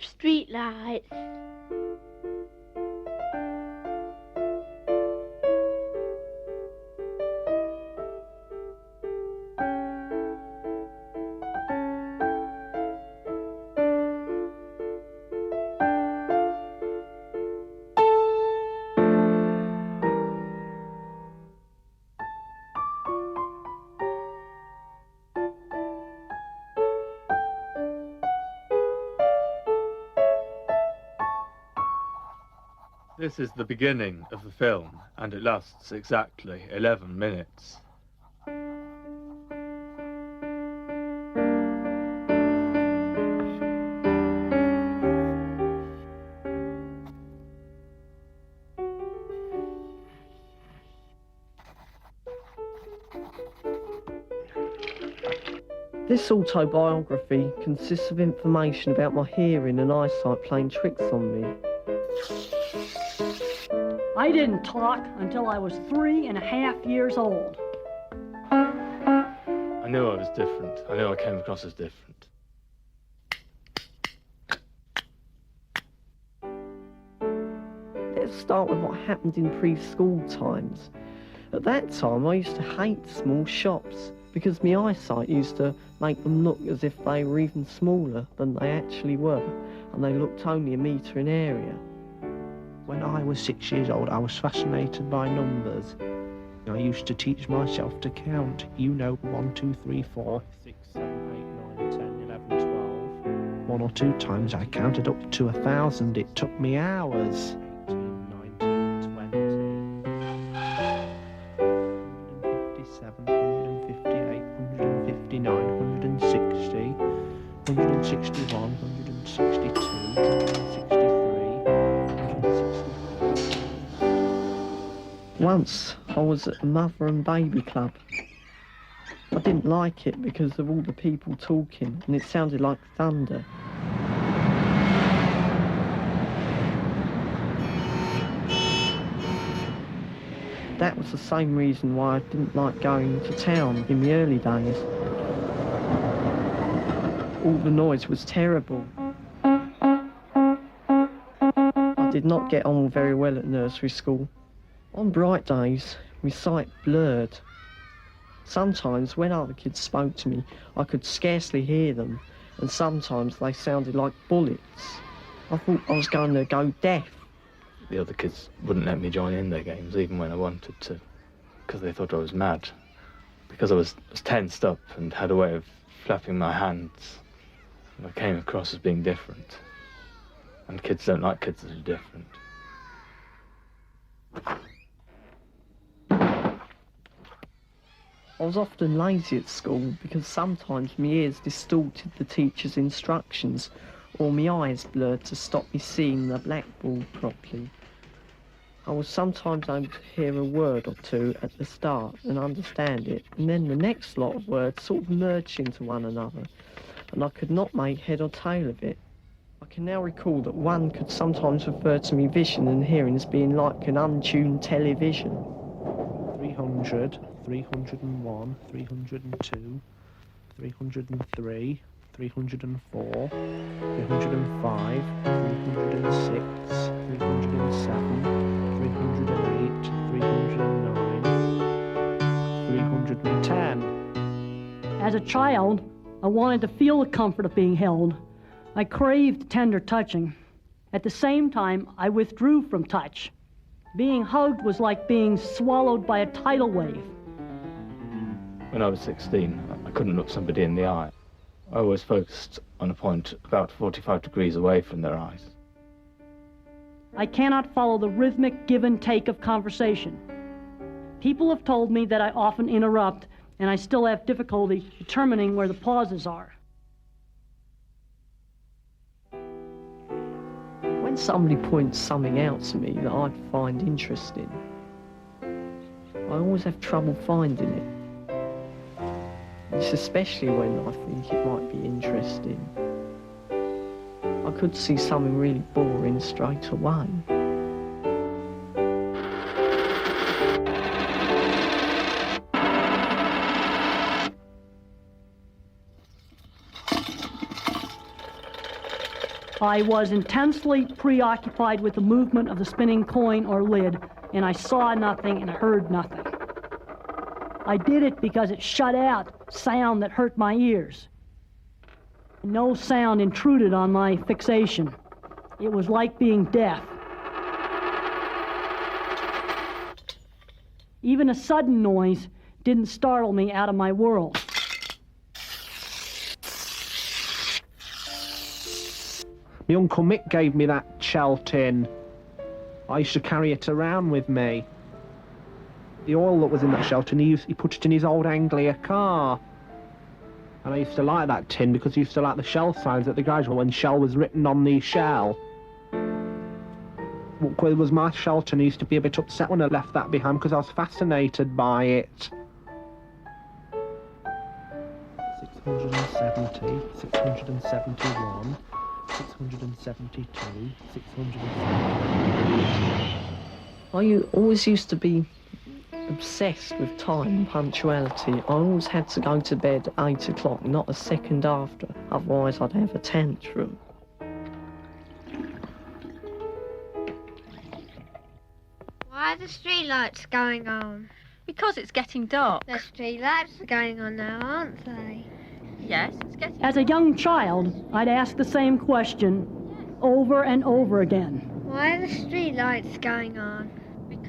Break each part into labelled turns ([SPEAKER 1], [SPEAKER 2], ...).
[SPEAKER 1] street lights.
[SPEAKER 2] This is the beginning of the film, and it lasts exactly 11 minutes.
[SPEAKER 3] This autobiography consists of information about my hearing and eyesight playing tricks on me.
[SPEAKER 4] I didn't talk until I was 3.5 years old.
[SPEAKER 2] I knew I was different. I knew I came across as different.
[SPEAKER 3] Let's start with what happened in preschool times. At that time, I used to hate small shops because my eyesight used to make them look as if they were even smaller than they actually were, and they looked only a metre in area.
[SPEAKER 5] When I was 6 years old, I was fascinated by numbers. I used to teach myself to count. 1, 2, 3, 4, 6, 7, 8, 9, 10, 11, 12. One or two times I counted up to 1,000. It took me hours. 18, 19, 20. 157, 158, 159, 160, 161, 162, 163.
[SPEAKER 3] Once, I was at a mother and baby club. I didn't like it because of all the people talking, and it sounded like thunder. That was the same reason why I didn't like going to town in the early days. All the noise was terrible. I did not get on very well at nursery school. On bright days, my sight blurred. Sometimes when other kids spoke to me, I could scarcely hear them, and sometimes they sounded like bullets. I thought I was going to go deaf.
[SPEAKER 2] The other kids wouldn't let me join in their games, even when I wanted to, because they thought I was mad. Because I was tensed up and had a way of flapping my hands, and I came across as being different. And kids don't like kids that are different.
[SPEAKER 3] I was often lazy at school because sometimes my ears distorted the teacher's instructions, or my eyes blurred to stop me seeing the blackboard properly. I was sometimes able to hear a word or two at the start and understand it, and then the next lot of words sort of merged into one another, and I could not make head or tail of it. I can now recall that one could sometimes refer to me vision and hearing as being like an untuned television.
[SPEAKER 5] 300, 301, 302, 303, 304, 305, 306, 307, 308, 309, 310.
[SPEAKER 4] As a child, I wanted to feel the comfort of being held. I craved tender touching. At the same time, I withdrew from touch. Being hugged was like being swallowed by a tidal wave.
[SPEAKER 2] When I was 16, I couldn't look somebody in the eye. I always focused on a point about 45 degrees away from their eyes.
[SPEAKER 4] I cannot follow the rhythmic give and take of conversation. People have told me that I often interrupt, and I still have difficulty determining where the pauses are.
[SPEAKER 3] When somebody points something out to me that I find interesting, I always have trouble finding it. It's especially when I think it might be interesting. I could see something really boring straight away.
[SPEAKER 4] I was intensely preoccupied with the movement of the spinning coin or lid, and I saw nothing and heard nothing. I did it because it shut out sound that hurt my ears. No sound intruded on my fixation. It was like being deaf. Even a sudden noise didn't startle me out of my world.
[SPEAKER 5] My Uncle Mick gave me that shell tin. I used to carry it around with me. The oil that was in that shell tin, he put it in his old Anglia car. And I used to like that tin because I used to like the shell signs at the garage when shell was written on the shell. It was my shell tin. I used to be a bit upset when I left that behind because I was fascinated by it. 670, 671, 672, 673.
[SPEAKER 3] I always used to be obsessed with time and punctuality. I always had to go to bed at 8 o'clock, not a second after, otherwise I'd have a tantrum.
[SPEAKER 1] Why are the streetlights going on?
[SPEAKER 6] Because it's getting dark.
[SPEAKER 1] The streetlights are going on now, aren't they?
[SPEAKER 6] Yes, it's getting
[SPEAKER 4] As a young child, I'd ask the same question over and over again.
[SPEAKER 1] Why are the streetlights going on?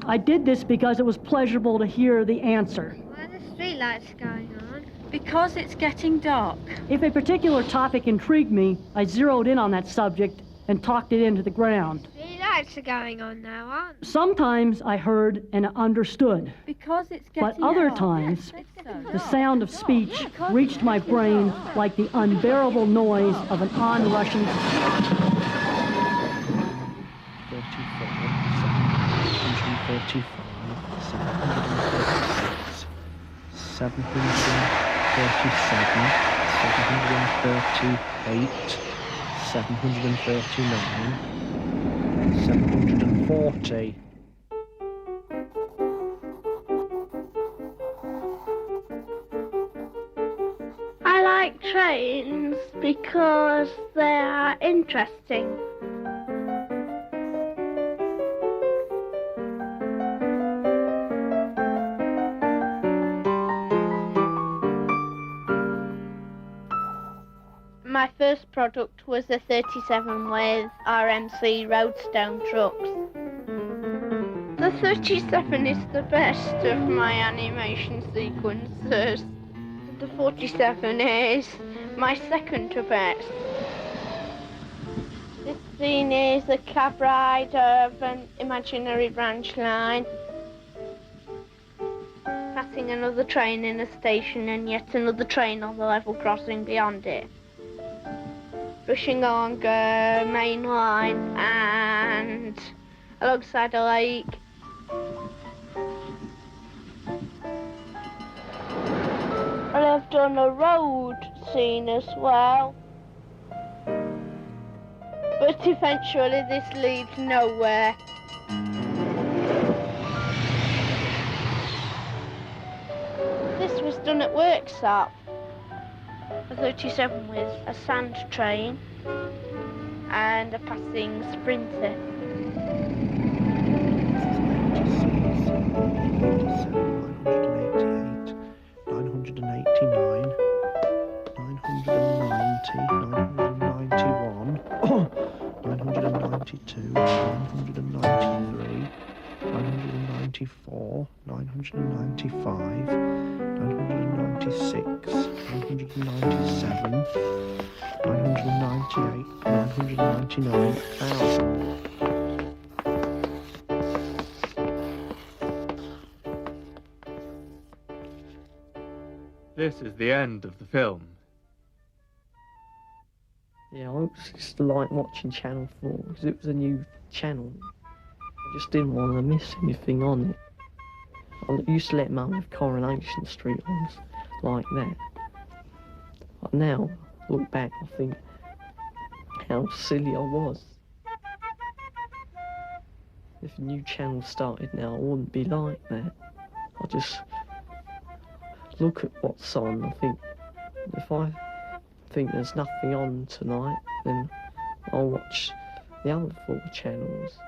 [SPEAKER 4] I did this because it was pleasurable to hear the answer.
[SPEAKER 1] Why are the streetlights going on?
[SPEAKER 6] Because it's getting dark.
[SPEAKER 4] If a particular topic intrigued me, I zeroed in on that subject and talked it into the ground.
[SPEAKER 1] Streetlights are going on now, aren't they?
[SPEAKER 4] Sometimes I heard and understood,
[SPEAKER 6] Because it's
[SPEAKER 4] but
[SPEAKER 6] getting
[SPEAKER 4] other
[SPEAKER 6] dark.
[SPEAKER 4] times
[SPEAKER 6] Yes, it's getting
[SPEAKER 4] the
[SPEAKER 6] dark.
[SPEAKER 4] sound of speech reached my brain like the unbearable noise of an onrushing
[SPEAKER 5] 735, 737, 738, 739, 740.
[SPEAKER 7] I like trains because they are interesting. My first product was a 37 with RMC Roadstone trucks. The 37 is the best of my animation sequences. The 47 is my second to best. This scene is a cab ride of an imaginary branch line, passing another train in a station and yet another train on the level crossing beyond it. Rushing along a main line and alongside a lake. And I've done a road scene as well. But eventually this leads nowhere. This was done at Worksop. A 37 with a sand train and a passing sprinter.
[SPEAKER 5] 989, 990, 991, 992, 993, 994, 995, 996, 997, 998, 999,000.
[SPEAKER 2] This is the end of the film.
[SPEAKER 3] Yeah, I used to like watching Channel 4 because it was a new channel. I just didn't want to miss anything on it. I used to let Mum have Coronation Street on like that. But now, look back, I think how silly I was. If a new channel started now, I wouldn't be like that. I just look at what's on. I think if I think there's nothing on tonight, then I'll watch the other 4 channels.